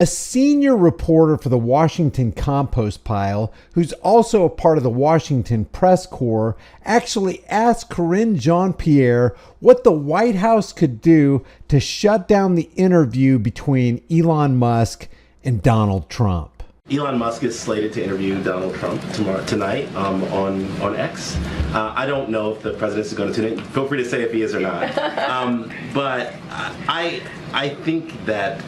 A senior reporter for the Washington Compost Pile, who's also a part of the Washington Press Corps, actually asked Karine Jean-Pierre what the White House could do to shut down the interview between Elon Musk and Donald Trump. Elon Musk is slated to interview Donald Trump tonight on X. I don't know if the president is going to tune in. Feel free to say if he is or not. But I think that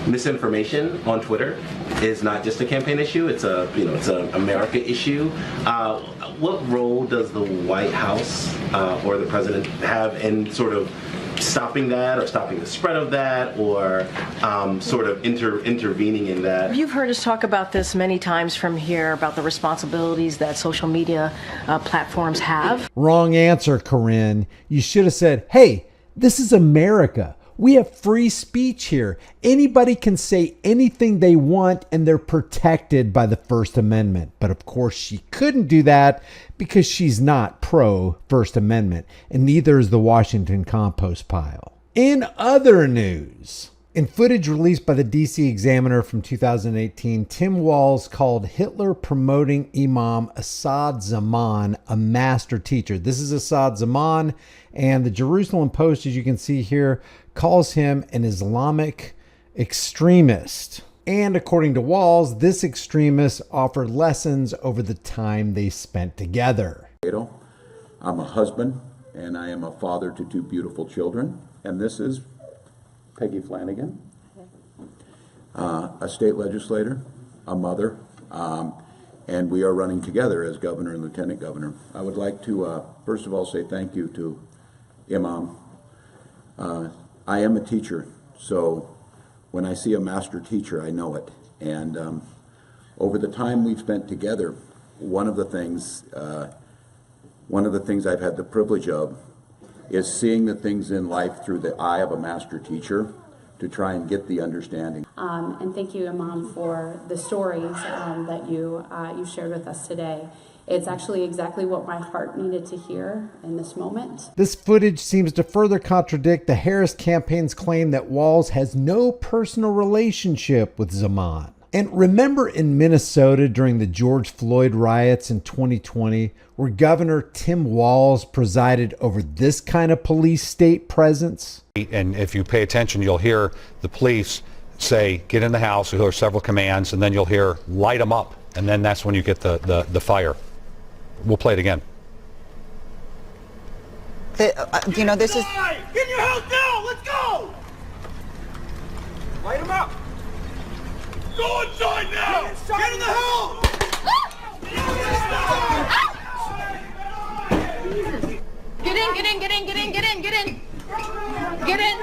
misinformation on Twitter is not just a campaign issue. It's a America issue. What role does the White House or the president have in sort of stopping that, or stopping the spread of that, or sort of intervening in that? You've heard us talk about this many times from here, about the responsibilities that social media platforms have. Wrong answer, Karine. You should have said, hey, this is America. We have free speech here. Anybody can say anything they want and they're protected by the First Amendment. But of course she couldn't do that because she's not pro First Amendment, and neither is the Washington Compost Pile. In other news, in footage released by the DC Examiner from 2018, Tim Walz called Hitler promoting Imam Assad Zaman a master teacher. This is Assad Zaman, and the Jerusalem Post, as you can see here, calls him an Islamic extremist. And according to Walz, this extremist offered lessons over the time they spent together. I'm a husband, and I am a father to two beautiful children, and this is Peggy Flanagan, a state legislator, a mother, and we are running together as governor and lieutenant governor. I would like to, first of all, say thank you to Imam. I am a teacher, so when I see a master teacher, I know it. And over the time we've spent together, one of the things I've had the privilege of is seeing the things in life through the eye of a master teacher to try and get the understanding. And thank you, Imam, for the stories that you shared with us today. It's actually exactly what my heart needed to hear in this moment. This footage seems to further contradict the Harris campaign's claim that Walz has no personal relationship with Zaman. And remember in Minnesota during the George Floyd riots in 2020, where Governor Tim Walz presided over this kind of police state presence? And if you pay attention, you'll hear the police say, get in the house. You'll hear several commands, and then you'll hear, light them up. And then that's when you get the fire. We'll play it again. This is... Get in your house now! Let's go! Light them up! Go inside now! Get in the house! Get in!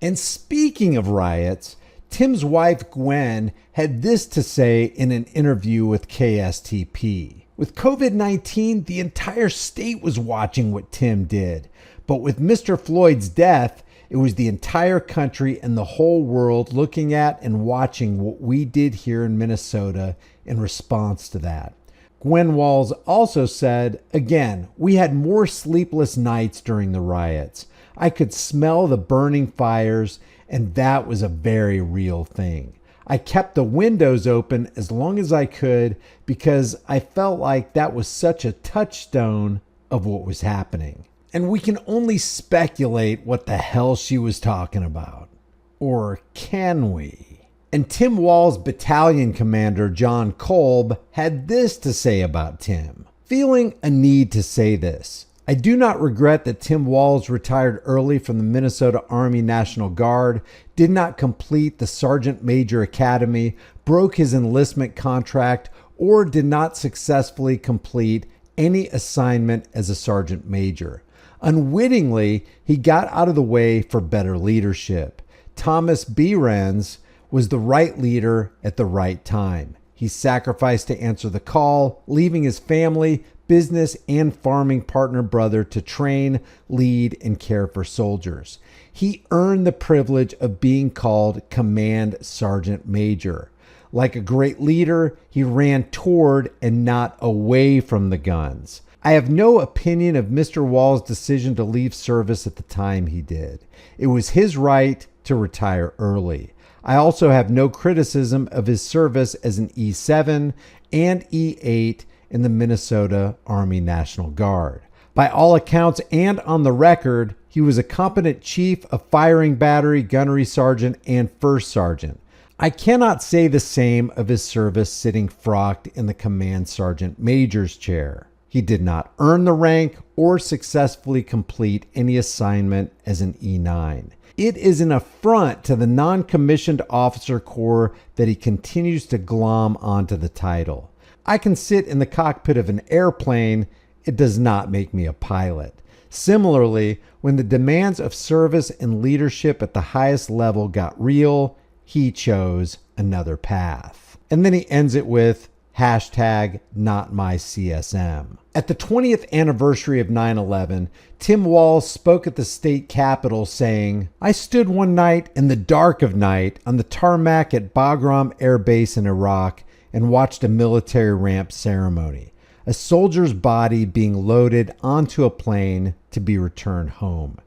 And speaking of riots, Tim's wife, Gwen, had this to say in an interview with KSTP. With COVID-19, the entire state was watching what Tim did. But with Mr. Floyd's death, it was the entire country and the whole world looking at and watching what we did here in Minnesota in response to that. Gwen Walz also said, again, we had more sleepless nights during the riots. I could smell the burning fires, and that was a very real thing. I kept the windows open as long as I could because I felt like that was such a touchstone of what was happening. And we can only speculate what the hell she was talking about. Or can we? And Tim Walz's battalion commander, John Kolb, had this to say about Tim. Feeling a need to say this. I do not regret that Tim Walz retired early from the Minnesota Army National Guard, did not complete the Sergeant Major Academy, broke his enlistment contract, or did not successfully complete any assignment as a Sergeant Major. Unwittingly, he got out of the way for better leadership. Thomas Behrens was the right leader at the right time. He sacrificed to answer the call, leaving his family, business, and farming partner brother to train, lead, and care for soldiers. He earned the privilege of being called Command Sergeant Major. Like a great leader, he ran toward and not away from the guns. I have no opinion of Mr. Walz's decision to leave service at the time he did. It was his right to retire early. I also have no criticism of his service as an E7 and E8 in the Minnesota Army National Guard. By all accounts and on the record, he was a competent chief, a firing battery, gunnery sergeant, and first sergeant. I cannot say the same of his service sitting frocked in the command sergeant major's chair. He did not earn the rank or successfully complete any assignment as an E9. It is an affront to the non-commissioned officer corps that he continues to glom onto the title. I can sit in the cockpit of an airplane. It does not make me a pilot. Similarly, when the demands of service and leadership at the highest level got real, he chose another path. And then he ends it with #NotMyCSM. At the 20th anniversary of 9/11, Tim Walz spoke at the state capitol saying, "I stood one night in the dark of night on the tarmac at Bagram Air Base in Iraq and watched a military ramp ceremony, a soldier's body being loaded onto a plane to be returned home.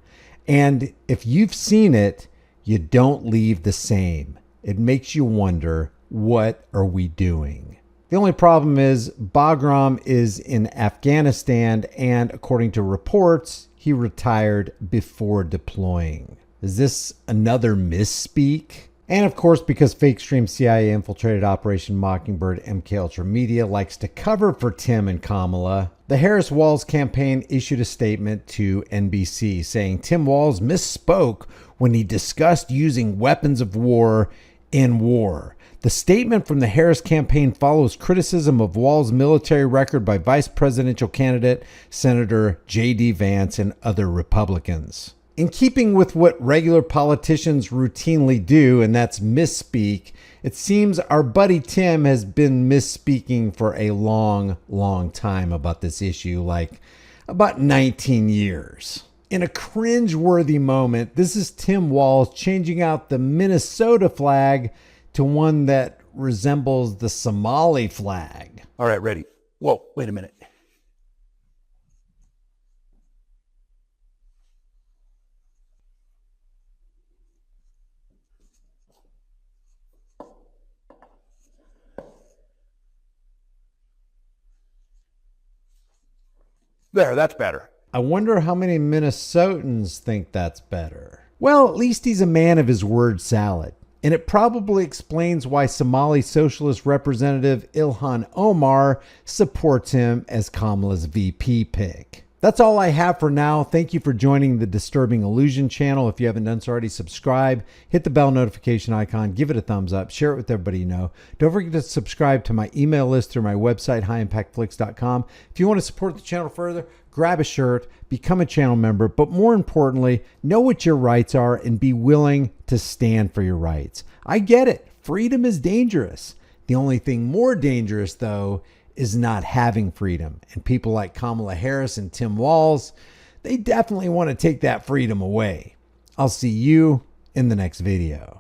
And if you've seen it, you don't leave the same. It makes you wonder, what are we doing?" The only problem is Bagram is in Afghanistan, and according to reports, he retired before deploying. Is this another misspeak? And of course, because fake stream CIA infiltrated Operation Mockingbird MK Ultra Media likes to cover for Tim and Kamala, the Harris-Walz campaign issued a statement to NBC saying Tim Walz misspoke when he discussed using weapons of war in war. The statement from the Harris campaign follows criticism of Walz's military record by vice presidential candidate Senator J.D. Vance and other Republicans. In keeping with what regular politicians routinely do, and that's misspeak, it seems our buddy Tim has been misspeaking for a long, long time about this issue, like about 19 years. In a cringe-worthy moment, this is Tim Walz changing out the Minnesota flag to one that resembles the Somali flag. All right, ready. Whoa, wait a minute. There, that's better. I wonder how many Minnesotans think that's better. Well, at least he's a man of his word salad. And it probably explains why Somali Socialist Representative Ilhan Omar supports him as Kamala's VP pick. That's all I have for now. Thank you for joining the Disturbing Illusion channel. If you haven't done so already, subscribe, hit the bell notification icon, give it a thumbs up, share it with everybody you know. Don't forget to subscribe to my email list through my website, highimpactflix.com. If you want to support the channel further, grab a shirt, become a channel member, but more importantly, know what your rights are and be willing to stand for your rights. I get it. Freedom is dangerous. The only thing more dangerous, though, is not having freedom. And people like Kamala Harris and Tim Walz, they definitely want to take that freedom away. I'll see you in the next video.